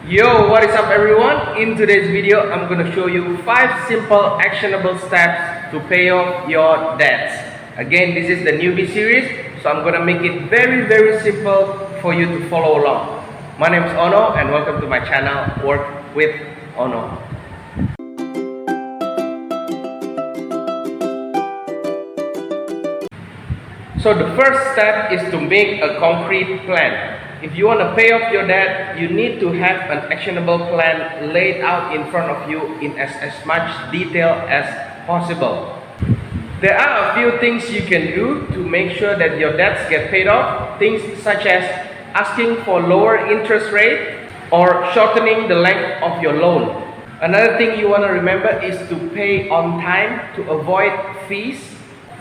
Yo, what is up everyone? In today's video, I'm going to show you 5 simple actionable steps to pay off your debts. Again, this is the newbie series, so I'm going to make it very simple for you to follow along. My name is Ono and welcome to my channel, Work with Ono. So the first step is to make a concrete plan. If you want to pay off your debt, you need to have an actionable plan laid out in front of you in as much detail as possible. There are a few things you can do to make sure that your debts get paid off. Things such as asking for lower interest rate or shortening the length of your loan. Another thing you want to remember is to pay on time to avoid fees.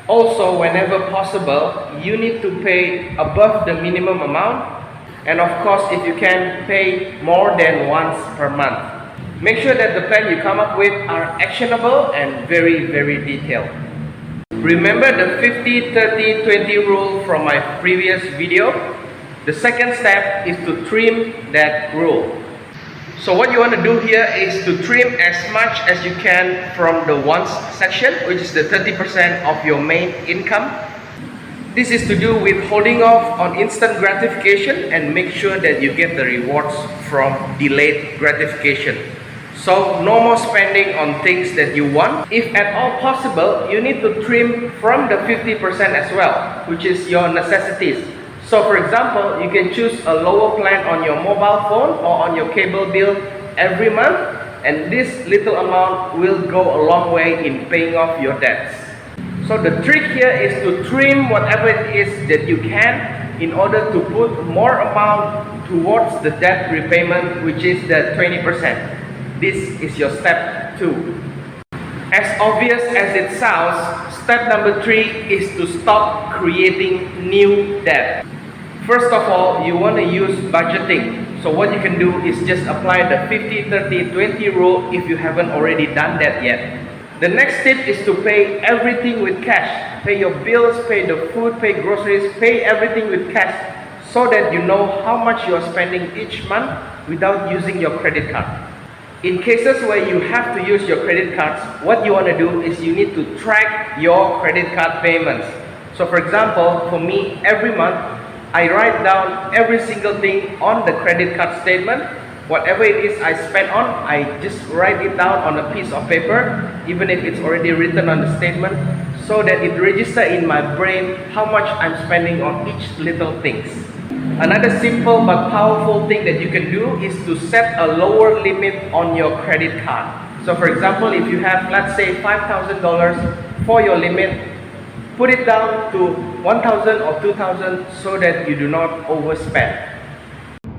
Also, whenever possible, you need to pay above the minimum amount. And of course, if you can, pay more than once per month. Make sure that the plan you come up with are actionable and very detailed. Remember the 50-30-20 rule from my previous video? The second step is to trim that rule. So what you want to do here is to trim as much as you can from the wants section, which is the 30% of your main income. This is to do with holding off on instant gratification and make sure that you get the rewards from delayed gratification. So no more spending on things that you want. If at all possible, you need to trim from the 50% as well, which is your necessities. So for example, you can choose a lower plan on your mobile phone or on your cable bill every month, and this little amount will go a long way in paying off your debts. So the trick here is to trim whatever it is that you can in order to put more amount towards the debt repayment, which is the 20%. This is your step 2. As obvious as it sounds, step number 3 is to stop creating new debt. First of all, you want to use budgeting. So what you can do is just apply the 50-30-20 rule if you haven't already done that yet. The next tip is to pay everything with cash. Pay your bills, pay the food, pay groceries, pay everything with cash so that you know how much you are spending each month without using your credit card. In cases where you have to use your credit cards, what you want to do is you need to track your credit card payments. So for example, for me, every month, I write down every single thing on the credit card statement. Whatever it is I spend on, I just write it down on a piece of paper, even if it's already written on the statement, so that it registers in my brain how much I'm spending on each little things. Another simple but powerful thing that you can do is to set a lower limit on your credit card. So for example, if you have, let's say, $5,000 for your limit, put it down to 1,000 or 2,000 so that you do not overspend.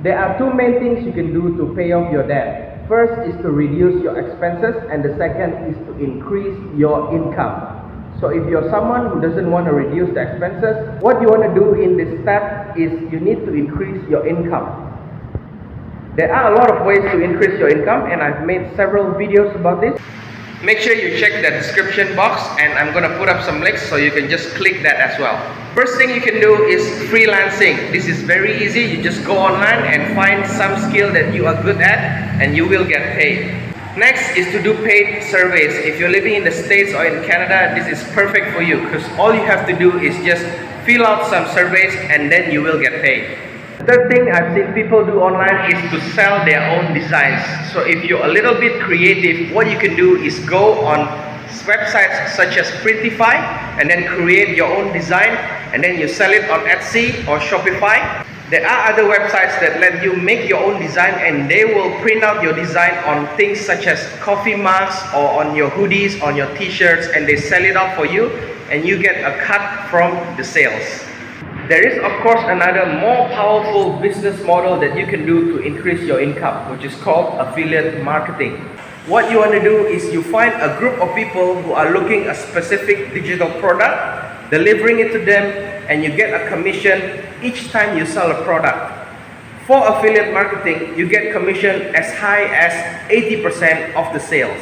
There are 2 main things you can do to pay off your debt. First is to reduce your expenses, and the second is to increase your income. So if you're someone who doesn't want to reduce the expenses, what you want to do in this step is you need to increase your income. There are a lot of ways to increase your income, and I've made several videos about this. Make sure you check the description box, and I'm gonna put up some links so you can just click that as well. First thing you can do is freelancing. This is very easy. You just go online and find some skill that you are good at and you will get paid. Next is to do paid surveys. If you're living in the States or in Canada, this is perfect for you because all you have to do is just fill out some surveys and then you will get paid. The third thing I've seen people do online is to sell their own designs. So if you're a little bit creative, what you can do is go on websites such as Printify and then create your own design and then you sell it on Etsy or Shopify. There are other websites that let you make your own design and they will print out your design on things such as coffee mugs or on your hoodies, on your t-shirts, and they sell it out for you and you get a cut from the sales. There is of course another more powerful business model that you can do to increase your income, which is called affiliate marketing. What you want to do is you find a group of people who are looking at a specific digital product, delivering it to them, and you get a commission each time you sell a product. For affiliate marketing, you get commission as high as 80% of the sales.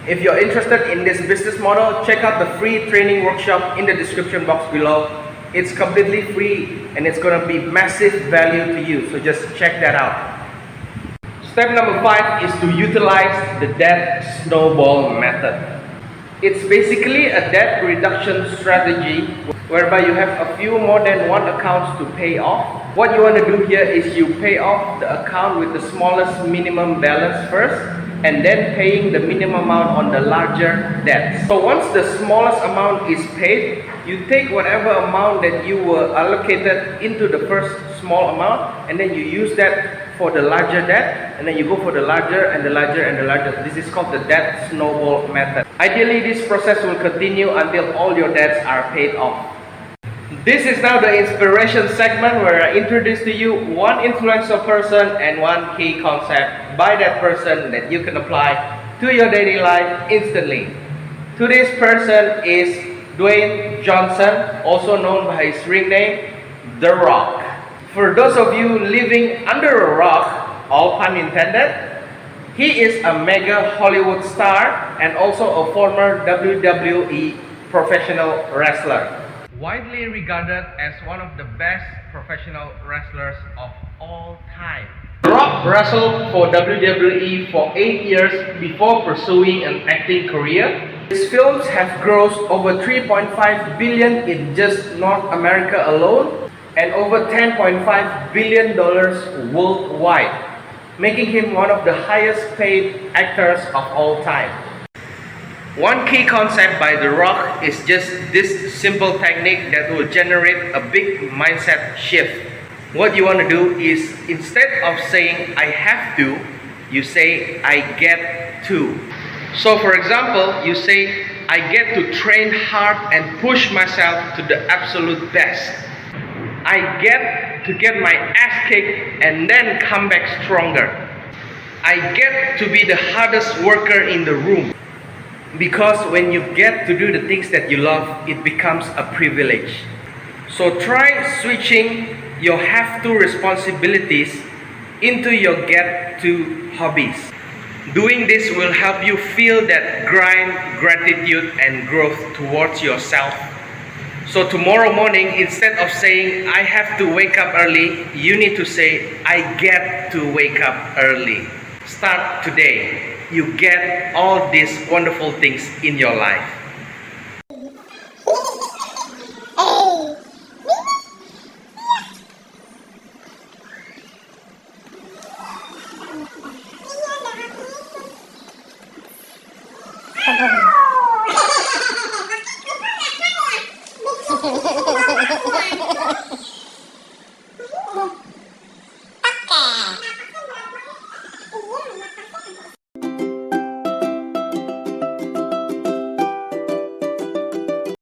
If you're interested in this business model, check out the free training workshop in the description box below. It's completely free and it's going to be massive value to you, so just check that out. Step number 5 is to utilize the debt snowball method. It's basically a debt reduction strategy whereby you have a few more than one accounts to pay off. What you want to do here is you pay off the account with the smallest minimum balance first, and then paying the minimum amount on the larger debt. So once the smallest amount is paid, you take whatever amount that you were allocated into the first small amount, and then you use that for the larger debt, and then you go for the larger and the larger and the larger. This is called the debt snowball method. Ideally, this process will continue until all your debts are paid off. This is now the inspiration segment where I introduce to you one influential person and one key concept by that person that you can apply to your daily life instantly. Today's person is Dwayne Johnson, also known by his ring name, The Rock. For those of you living under a rock, all pun intended, he is a mega Hollywood star and also a former WWE professional wrestler. Widely regarded as one of the best professional wrestlers of all time. The Rock wrestled for WWE for 8 years before pursuing an acting career. His films have grossed over $3.5 billion in just North America alone, and over $10.5 billion worldwide, making him one of the highest paid actors of all time. One key concept by The Rock is just this simple technique that will generate a big mindset shift. What you want to do is, instead of saying I have to, you say I get to. So for example, you say I get to train hard and push myself to the absolute best. I get to get my ass kicked and then come back stronger. I get to be the hardest worker in the room. Because when you get to do the things that you love, it becomes a privilege. So try switching your have to responsibilities into your get to hobbies. Doing this will help you feel that grind, gratitude, and growth towards yourself. So tomorrow morning, instead of saying I have to wake up early, you need to say I get to wake up early. Start today. You get all these wonderful things in your life.